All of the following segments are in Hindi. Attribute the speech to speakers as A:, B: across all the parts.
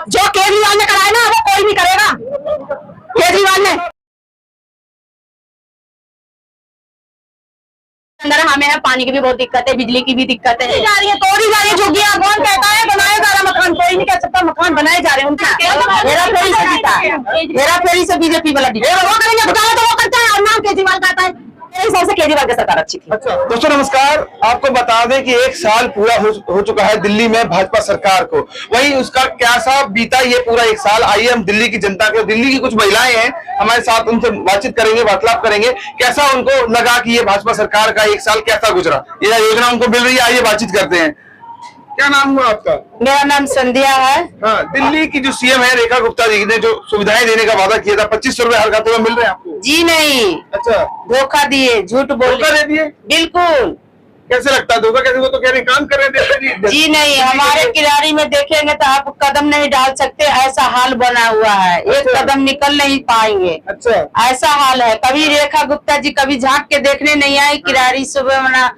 A: जो केजरीवाल ने कराया ना वो कोई नहीं करेगा। केजरीवाल ने अंदर हमें है, पानी की भी बहुत दिक्कत है, बिजली की भी दिक्कत है। जा रही है तोड़ी जा रही है झुग्गियां। कौन कहता है बनाया जा रहा मकान? कोई नहीं कह सकता मकान बनाए जा रहे हैं। उनका हेरा फेरी से जीता है, हेरा फेरी से बीजेपी वाला जीता है। वो करेंगे बताया तो वो करता है और नाम केजरीवाल कहता है। मेरे हिसाब से केजरीवाल की सरकार अच्छी थी।
B: अच्छा दोस्तों नमस्कार, आपको बता दें कि एक साल पूरा हो चुका है दिल्ली में भाजपा सरकार को। वहीं उसका क्या सा बीता ये पूरा एक साल। आइए हम दिल्ली की जनता के, दिल्ली की कुछ महिलाएं हैं हमारे साथ, उनसे बातचीत करेंगे, वार्तालाप करेंगे, कैसा उनको लगा कि ये भाजपा सरकार का एक साल कैसा गुजरा, ये योजना उनको मिल रही है। आइए बातचीत करते हैं। क्या नाम हुआ आपका?
A: मेरा नाम संध्या है।
B: हाँ, दिल्ली की जो सीएम है रेखा गुप्ता जी ने जो सुविधाएं देने का वादा किया था, 2500 रुपए हर खाते में मिल रहे हैं आपको?
A: जी नहीं।
B: अच्छा,
A: धोखा दिए, झूठ बोल
B: दे दिए।
A: बिल्कुल।
B: कैसे लगता है धोखा? कैसे? वो तो कह रहे काम कर रहे थे।
A: जी नहीं, हमारे किरारी में देखेंगे तो आप कदम नहीं डाल सकते, ऐसा हाल बना हुआ है। एक कदम निकल नहीं पाएंगे।
B: अच्छा,
A: ऐसा हाल है। कभी रेखा गुप्ता जी कभी झांक के देखने नहीं आए किरारी सुबह मना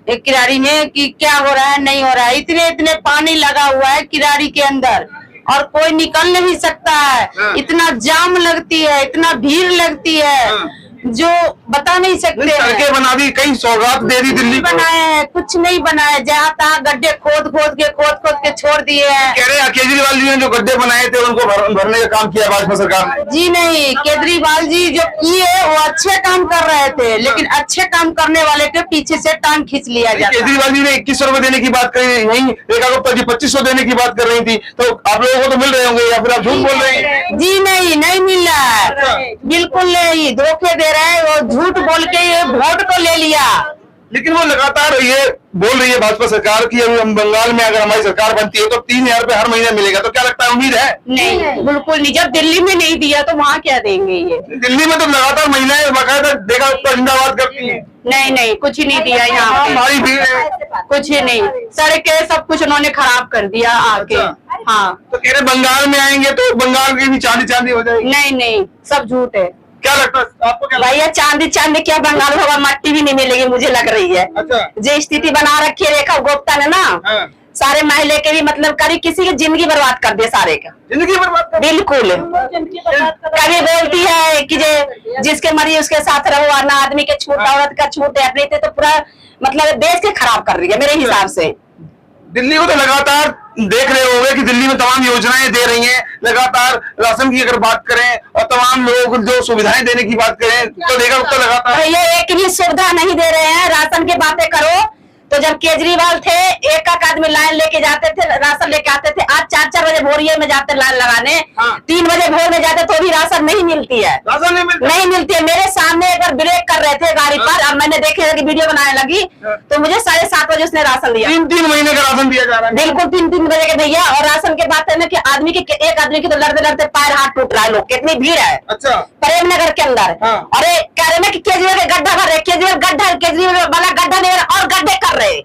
A: एक किरारी में कि क्या हो रहा है नहीं हो रहा है। इतने इतने पानी लगा हुआ है किरारी के अंदर और कोई निकल नहीं सकता है। इतना जाम लगती है, इतना भीड़ लगती है जो बता नहीं सकते।
B: सड़कें बना दी, कई सौगात दे दी दिल्ली को।
A: बनाए हैं, कुछ नहीं बनाया। जहाँ तहाँ गड्ढे खोद खोद के छोड़ दिए हैं।
B: कह रहे हैं केजरीवाल जी ने जो गड्ढे बनाए थे उनको भरने का काम किया भाजपा सरकार ने।
A: जी नहीं, केजरीवाल जी जो किए वो अच्छे काम कर रहे थे, लेकिन अच्छे काम करने वाले के पीछे से टांग खींच लिया जाता।
B: केजरीवाल जी ने 2100 रुपए देने की बात करी, वहीं रेखा गुप्ता जी 2500 देने की बात कर रही थी। तो आप लोगों को तो मिल रहे होंगे या फिर आप झूठ बोल रहे हैं?
A: जी नहीं, नहीं मिल रहा है, बिल्कुल नहीं। धोखे दे रहे हैं, वो झूठ बोल के ये वोट को ले लिया।
B: लेकिन वो लगातार ये बोल रही है भाजपा सरकार की अभी हम बंगाल में अगर हमारी सरकार बनती है तो 3000 रुपए हर महीने मिलेगा। तो क्या लगता है, उम्मीद है?
A: नहीं, बिल्कुल नहीं। जब दिल्ली में नहीं दिया तो वहाँ क्या देंगे ये?
B: दिल्ली में तो लगातार महिलाएं बाकायदा देखा जिंदाबाद करती है।
A: नहीं नहीं, कुछ ही नहीं दिया यहाँ पे।
B: हमारी भीड़ है,
A: कुछ ही नहीं। सड़कें सब कुछ उन्होंने खराब कर दिया आके। हाँ,
B: तो कह रहे बंगाल में आएंगे तो बंगाल की भी चांदी चांदी हो जाएगी।
A: नहीं नहीं, सब झूठ है।
B: क्या लगता है आपको? क्या
A: भैया चांदी चांदी क्या, बंगाल होगा मट्टी भी नहीं मिलेगी मुझे लग रही है।
B: अच्छा,
A: जो स्थिति बना रखी है रेखा गुप्ता ने ना, सारे महिला के भी मतलब कभी किसी की जिंदगी बर्बाद कर दिया, सारे का
B: जिंदगी बर्बाद कर।
A: बिल्कुल। कभी बोलती है कि जिसके मरी उसके साथ रहो, वरना आदमी के छूट, औरत का छूट है अपने, तो पूरा मतलब देश के खराब कर रही है मेरे हिसाब से।
B: दिल्ली को तो लगातार देख रहे होंगे कि दिल्ली में तमाम योजनाएं दे रही हैं, लगातार राशन की अगर बात करें और तमाम लोग जो सुविधाएं देने की बात करें तो देखा तो लगातार
A: ये एक भी सुविधा नहीं दे रहे हैं। राशन की बातें करो तो जब केजरीवाल थे एक आदमी लाइन लेके जाते थे, राशन लेके आते थे। आज 4 बजे भोरिये में जाते लाइन लगाने, 3 बजे भोर में जाते तो भी राशन नहीं मिलती है।
B: राशन नहीं
A: मिलती है। मेरे सामने एक बार ब्रेक कर रहे थे गाड़ी पर और मैंने देखे कि वीडियो बनाने लगी तो मुझे 7:30 बजे उसने राशन दिया।
B: 3 महीने का राशन दिया जा रहा है।
A: बिल्कुल 3 बजे के भैया। और राशन के बात है ना कि एक आदमी की तो लड़ते लड़ते पैर हाथ टूट रहा है। लोग कितनी भीड़ है।
B: अच्छा,
A: प्रेम नगर के अंदर। अरे कह रहे कि केजरीवाल के गड्ढा भर रहे, केजरीवाल वाला गड्ढा नहीं और गड्ढे कर रहे हैं।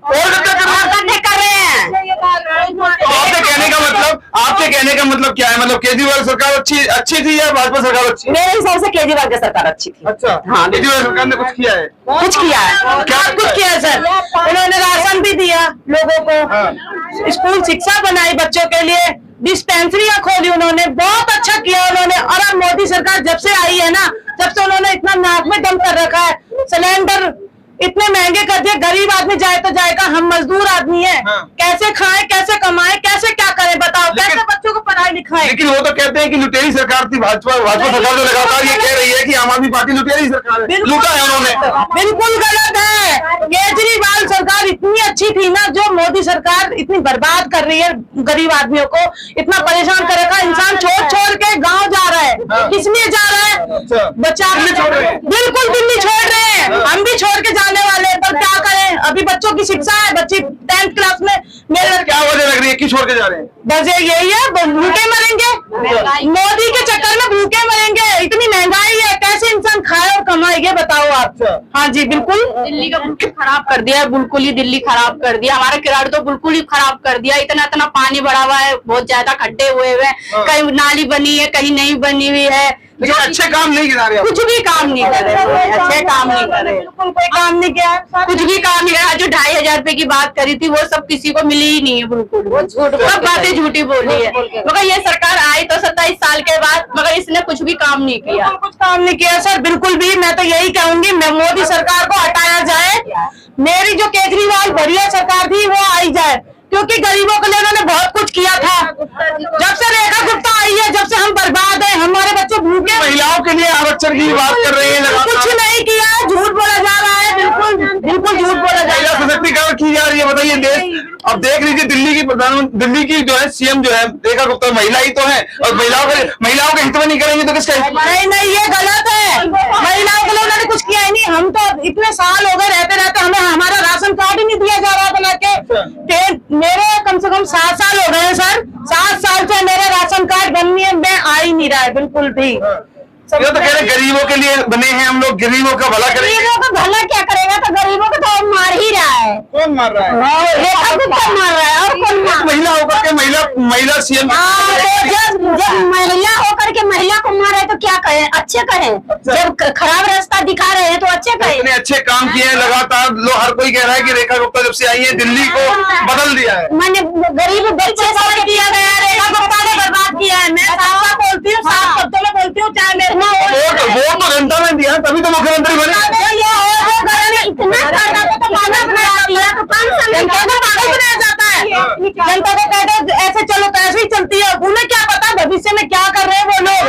B: आपके कहने का मतलब क्या है? मतलब केजरीवाल सरकार अच्छी थी या भाजपा सरकार अच्छी?
A: मेरे हिसाब से केजरीवाल की सरकार अच्छी थी।
B: अच्छा,
A: हाँ,
B: केजरीवाल सरकार ने कुछ किया है?
A: कुछ किया है। क्या कुछ किया है सर? उन्होंने राशन भी दिया लोगों को, स्कूल शिक्षा बनाई बच्चों के लिए, डिस्पेंसरियां खोली उन्होंने, बहुत अच्छा किया उन्होंने। और अब मोदी सरकार जब से आई है ना, जब से उन्होंने इतना नाक में दम कर रखा है। सिलेंडर इतने महंगे कर दिए, गरीब आदमी जाए तो जाएगा, हम मजदूर आदमी है। कैसे खाएं, कैसे कमाएं, कैसे क्या करें बताओ? कैसे बच्चों को पढ़ाई लिखाएं?
B: लेकिन वो तो कहते हैं कि लुटेरी सरकार थी भाजपा सरकार जो लगातार ये कह रही है कि आम आदमी पार्टी लुटेरी सरकार है, लूटा है उन्होंने।
A: बिल्कुल गलत है। केजरीवाल सरकार इतनी अच्छी थी ना, जो मोदी सरकार इतनी बर्बाद कर रही है, गरीब आदमियों को इतना परेशान कर रखा है। इंसान छोड़ के गाँव जा रहा है, किस लिए जा रहा है? बच्चा बिल्कुल दिल्ली छोड़ रहे हैं, हम भी छोड़ के जाने वाले, पर क्या करें? अभी बच्चों की शिक्षा है, बच्ची 10th क्लास में। मेरे
B: क्या वजह लग रही है कि छोड़ के जा रहे हैं?
A: वजह यही है, भूखे मरेंगे, मोदी के चक्कर में भूखे मरेंगे। इतनी महंगाई है, कैसे इंसान खाए और कमाए ये बताओ आप? हाँ जी, बिल्कुल दिल्ली का बिल्कुल खराब कर दिया है, बिल्कुल ही दिल्ली खराब कर दिया। हमारा किराड़ तो बिल्कुल ही खराब कर दिया। इतना इतना पानी भरा हुआ है, बहुत ज्यादा खड्डे हुए हैं, कहीं नाली बनी है, कहीं नहीं बनी हुई है।
B: जो अच्छे काम नहीं गिरा रहे,
A: कुछ भी काम नहीं कर रहे, अच्छे काम नहीं कर रहे, बिल्कुल कोई काम नहीं किया, कुछ भी काम नहीं किया। जो 2500 रुपए की बात करी थी वो सब किसी को मिली ही नहीं है, बिल्कुल सब बातें झूठी बोली है। मगर ये सरकार
C: था इस साल के बाद, मगर इसने कुछ भी काम नहीं किया।
A: कुछ काम नहीं किया सर, बिल्कुल भी। मैं तो यही कहूंगी, मैं मोदी सरकार को हटाया जाए। मेरी जो केजरीवाल बढ़िया सरकार थी वो आई जाए, क्योंकि गरीबों के लिए उन्होंने बहुत कुछ किया था। जब से रेखा गुप्ता आई है, जब से हम बर्बाद हैं, हमारे बच्चे भूखे।
B: महिलाओं के लिए आरक्षण की बात कर रहे हैं,
A: कुछ नहीं किया, झूठ बोला जा रहा है, बिल्कुल झूठ बोला जा रहा है।
B: सशक्तिकरण की जा रही है, बताइए देश। अब देख लीजिए दिल्ली की प्रधानमंत्री, दिल्ली की जो है सीएम जो है रेखा गुप्ता महिला ही तो है, और महिलाओं के हित में नहीं करेंगे तो किसका?
A: नहीं, ये गलत है। महिलाओं के लिए उन्होंने कुछ किया ही नहीं। हम तो इतने साल हो गए रहते रहते, हमें हमारा राशन कार्ड ही नहीं दिया जा रहा बना के। मेरे कम से कम 7 साल हो गए हैं सर, 7 साल से मेरा राशन कार्ड बनने में आ ही नहीं रहा है बिल्कुल भी।
B: ये तो कह रहे गरीबों के लिए बने हैं हम लोग, गरीबों का भला करेंगे।
A: गरीबों का भला क्या करेगा? तो गरीबों को तो मार ही रहा है।
B: कौन मार रहा है?
A: रेखा गुप्ता मार रहा है, और कौन मार?
B: महिला होकर के महिला सीएम।
A: जब महिला होकर के महिला को मार रहे तो क्या करें? अच्छे करें। जब खराब रास्ता दिखा रहे हैं तो अच्छे करें।
B: इतने अच्छे काम किए हैं लगातार, लोग हर कोई कह रहा है कि रेखा गुप्ता जब से आई है दिल्ली को बदल दिया है।
A: मैंने गरीब बच्चे से किया गया, रेखा गुप्ता ने बर्बाद किया है। मैं साफ बोलती हूँ, साफ शब्दों में बोलती हूँ, चाहे मेरे
B: वोट तो जनता ने दिया, तभी तो मुख्यमंत्री बने। जनता को कहते ऐसे चलो तो ऐसे ही चलती है। उन्हें क्या पता भविष्य में क्या कर रहे हैं वो लोग?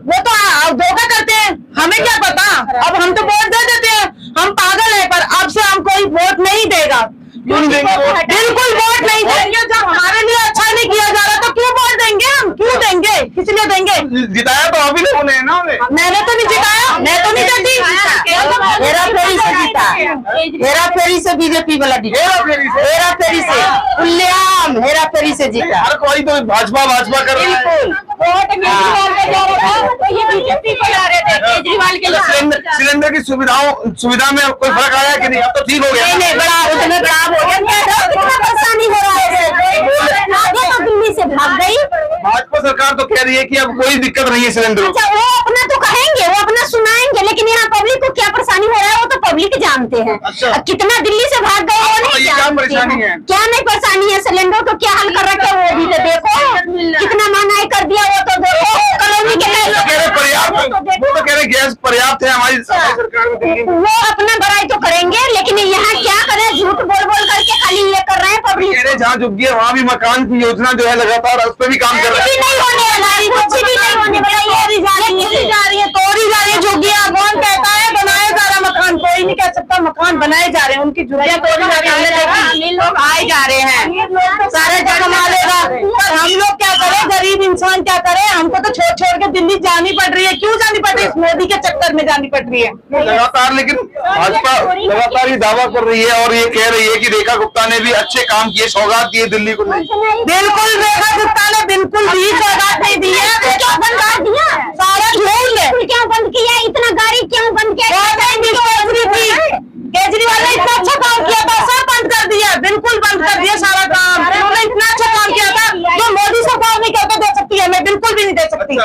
B: वो तो धोखा करते हैं, हमें क्या पता। अब हम तो वोट दे देते हैं, हम पागल है, पर अब से हम कोई वोट नहीं देगा। बिल्कुल वोट नहीं देंगे। जब हमारे लिए अच्छा नहीं किया जा रहा तो क्यों वोट देंगे? हम क्यों देंगे? किस लिए देंगे? जिताया तो अभी लोगों ने ना।
A: मैंने तो नहीं जिताया, मैं तो नहीं देती। हेरा फेरी से जीता, हेरा फेरी से बीजेपी वाला जीता, हेरा फेरी से खुलेआम हेरा फेरी से जीता।
B: हर कोई तो भाजपा कर रहा है।
C: केजरीवाल के
B: सिलेंडर की सुविधा में कोई फर्क आया कि नहीं? अब तो ठीक हो गया।
A: नहीं, बड़ा उसमें खराब हो गया। कितना परेशानी हो रहा है, आगे तो दिल्ली से भाग गई।
B: भाजपा सरकार तो कह रही है कि अब कोई दिक्कत नहीं है सिलेंडर।
A: अच्छा, वो अपना तो कहेंगे, वो अपना सुनाएंगे, लेकिन यहाँ पब्लिक को क्या परेशानी हो रहा है वो तो पब्लिक जानते हैं।
B: अच्छा।
A: कितना दिल्ली से भाग गए वो नहीं
B: क्या परेशानी है?
A: क्या नहीं परेशानी है? सिलेंडर को क्या हल कर रखे वो भी तो देखो, कितना महंगाई कर दिया वो तो देखो। कॉलोनी के
B: पर्याप्त, वो तो कह रहे गैस पर्याप्त है हमारी सरकार में।
A: वो अपना बड़ाई तो करेंगे, लेकिन यहाँ क्या करें? झूठ बोल बोल करके खाली ये कर रहे हैं पब्लिक।
B: जहाँ झुग्गी है वहाँ भी मकान की योजना जो है लगातार उस पर भी काम कर रहे हैं।
A: नहीं होने वाला, कुछ भी नहीं होने वाला। ये जा रही है, तोड़ी जा रही है झुग्गियाँ। कौन कहता है बनाया जा रहा मकान? कोई नहीं कह सकता मकान बनाए जा रहे हैं, उनकी झुग्गियाँ तोड़ी जा रही है। हमने लोग आए जा रहे हैं, सारे जगह कमा लेगा, पर हम लोग क्या करें? गरीब इंसान क्या करे? हमको तो छोड़ छोड़ के दिल्ली जानी पड़ रही है। क्यों जानी पड़ रही है? मोदी के चक्कर में जानी पड़ रही है
B: लगातार। लेकिन भाजपा लगातार ये दावा कर रही है और ये कह रही है कि रेखा गुप्ता ने भी अच्छे काम किए, सौगात दिए दिल्ली को। नहीं, बिल्कुल रेखा गुप्ता ने बिल्कुल भी सौगात नहीं दी है।
A: क्यों बंद कर दिया?
B: सारा झूठ है।
A: क्यों बंद किया? इतना गाड़ी क्यों बंद किया? केजरीवाल ने इतना अच्छा काम किया था, सब बंद कर दिया, बिल्कुल बंद कर दिया सारा काम। उन्होंने इतना अच्छा काम किया था जो मोदी सरकार नहीं करके दे सकती है, मैं बिल्कुल भी नहीं दे सकती।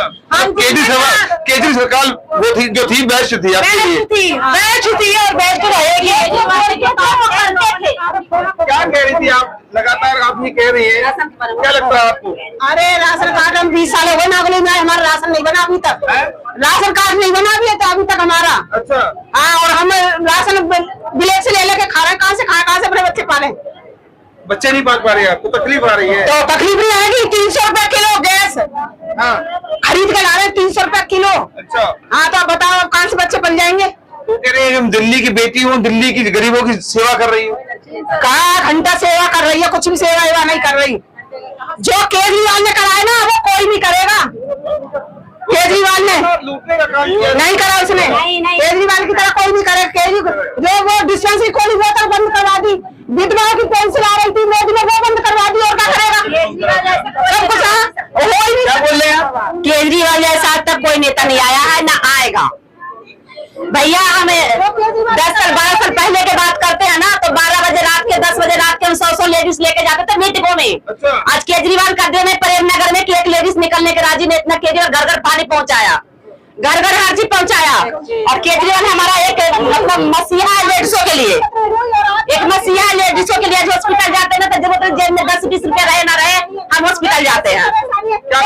A: केजरी सरकार वो थी जो थी बेस्ट थी, बेस्ट थी और बेस्ट रहेगी। क्या कह रही थी आप? लगातार आप ये कह रही है, क्या लगता है आपको? अरे राशन कार्ड हम 20 साल हो गए नागली में, हमारा राशन नहीं बना अभी तक। राशन कार्ड नहीं बना अभी तक हमारा।
B: अच्छा।
A: हाँ, और हम राशन विलेज से ले लेके खा रहे हैं। कहाँ से अपने बच्चे पाले?
B: बच्चे नहीं पाल पा रहे हैं, आपको तकलीफ आ रही है?
A: तो तकलीफ नहीं आएगी। 300 रुपए किलो गैस खरीद कर ला रहे हैं, 300 रुपए किलो।
B: अच्छा।
A: हाँ, तो बताओ कहाँ से बच्चे पल जाएंगे?
B: तो कह रहे हैं दिल्ली की बेटी हूँ, दिल्ली की गरीबों की सेवा कर रही हूँ।
A: कहाँ घंटा सेवा कर रही है? कुछ भी सेवा नहीं कर रही। जो केजरीवाल ने कराया ना वो कोई नहीं करेगा। केजरीवाल ने
B: लूटने का काम किया
A: नहीं करा उसने। केजरीवाल की तरह कोई नहीं करेगा। जो वो डिस्पेंसरी खोली वो तक बंद करवा दी। विधवाओं की पेंशन आ रही थी, मोदी ने वो बंद करवा दी। और क्या करेगा? सब कुछ हो ही नहीं।
B: क्या बोल रहे हैं?
A: केजरीवाल जैसा आज तक कोई नेता नहीं आया है, ना आएगा। भैया हमें 10 साल 12 साल पहले की बात करते हैं ना, तो 12 बजे रात के 10 बजे रात के हम 100 लेडीज लेके जाते थे मीटिंगों में।
B: अच्छा।
A: आज केजरीवाल का दिन है प्रेम नगर में कि एक लेडीज निकलने के राजी ने इतना केजरीवाल घर घर पानी पहुंचाया, घर घर हर चीज पहुंचाया। और केजरीवाल हमारा एक मतलब मसीहा लेडीजों के लिए, एक मसीहा लेडीजों के लिए जो हॉस्पिटल जाते हैं ना, तो जरूरत जेब में 10-20 रुपया रहे ना रहे, हम हॉस्पिटल जाते हैं।
B: क्या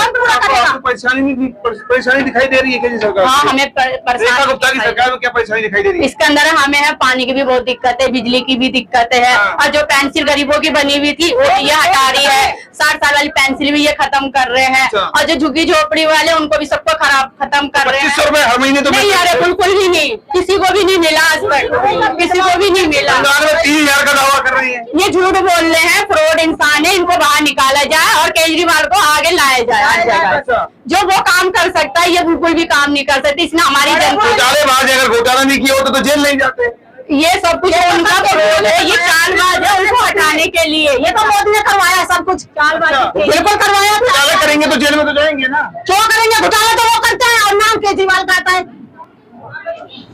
B: परेशानी दिखाई दे रही है क्या जी सरकार
C: हाँ
B: से?
C: हमें
B: रेखा
C: परेशानी
B: गुप्ता की सरकार में क्या परेशानी दिखाई दे रही है?
C: इसके अंदर हमें है पानी की भी बहुत दिक्कत है, बिजली की भी दिक्कत है,
B: हाँ।
C: और जो पेंसिल गरीबों की बनी हुई थी वो ये हटा रही है, 60 साल वाली पेंसिल भी ये खत्म कर रहे हैं,
B: अच्छा।
C: और जो झुग्गी झोपड़ी वाले उनको भी सबको खत्म कर रहे
B: 2500
C: हैं।
B: रुपए हर महीने तो
C: नहीं अरे बिल्कुल भी नहीं, किसी को भी नहीं मिला आज तक, किसी को भी नहीं मिला।
B: सरकार में 3000 का दावा कर रही है।
C: ये झूठ बोल रहे हैं, फ्रॉड इंसान है, इनको बाहर निकाला जाए और केजरीवाल को आगे लाया जाए हर जगह।
B: अच्छा।
C: जो वो काम कर सकता है ये बिल्कुल भी काम नहीं कर सकती, इसने हमारी जनता
B: घोटालेबाज अगर घोटाला नहीं किया होता तो जेल नहीं जाते।
C: ये सब कुछ उनका फ्रॉड है, ये चालबाज है उनको हटाने के लिए। ये तो मोदी ने करवाया सब कुछ, चालबाज बिल्कुल करवाया।
B: घोटाला करेंगे तो जेल में तो जाएंगे ना।
C: क्यों करेंगे? घोटाला तो वो करते हैं और नाम केजरीवाल का आता है,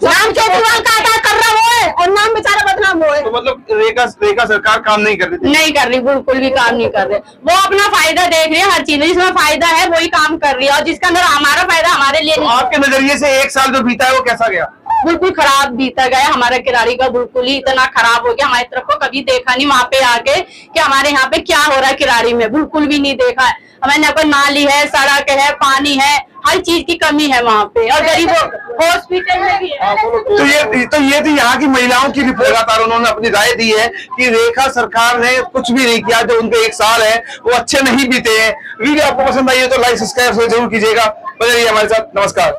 C: नाम केजरीवाल का आता है, कर रहा वो है और नाम बेचारा बदनाम वो है।
B: तो मतलब रेखा सरकार काम नहीं कर रही थी।
C: नहीं कर रही, बिल्कुल भी काम नहीं कर रहे। वो अपना फायदा देख रही है, हर चीज में जिसमें फायदा है वही काम कर रही है, और जिसके अंदर हमारा फायदा हमारे लिए
B: तो
C: नहीं।
B: आपके नजरिए से एक साल जो बीता है वो कैसा गया?
C: बिल्कुल खराब बीता गया हमारा किराड़ी का, बिल्कुल ही इतना खराब हो गया। हमारी तरफ को कभी देखा नहीं वहाँ पे आके कि हमारे यहाँ पे क्या हो रहा है किराड़ी में, बिल्कुल भी नहीं देखा है। हमारे यहाँ पर नाली है, सड़क है, पानी है, हर चीज की कमी है वहाँ पे, और गरीबों हॉस्पिटल में भी है।
B: तो ये थी यहाँ की महिलाओं की रिपोर्ट। लगातार उन्होंने अपनी राय दी है कि रेखा सरकार ने कुछ भी नहीं किया, जो उनके एक साल है वो अच्छे नहीं बीते हैं। वीडियो आपको पसंद आई है तो लाइक सब्सक्राइब जरूर कीजिएगा। बने रहिए हमारे साथ। नमस्कार।